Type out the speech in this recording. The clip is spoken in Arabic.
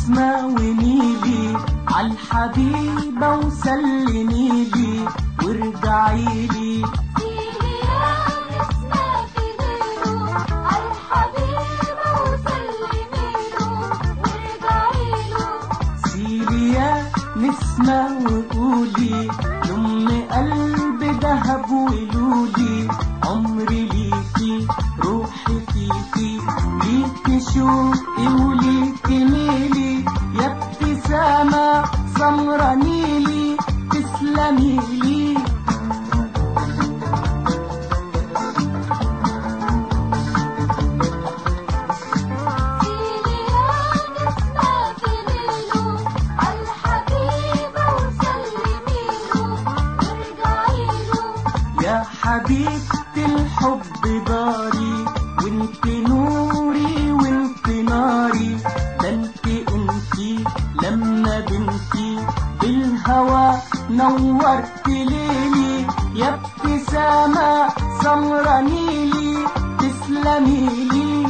نسمة ونيلي عالحبيبة وسلميلي وارجعيلي. سيلي يا نسمة في ليله عالحبيبة وسلميله وارجعيله. سيلي يا نسمة وقولي لأم قلبي دهب ولولي عمري ليكي روحي فيكي ليكي شوقي وليكي ميلي يا ابتسامة سمرة نيلي تسلميلي. سيلي يا نسمة في ليله عالحبيبة وسلميله وارجعيله. يا حبيبتي الحب داري وانت نوري وانت ناري، ده انتي لما بنتي بالهوى نورت ليلي يا ابتسامة سمرة نيلي تسلميلي.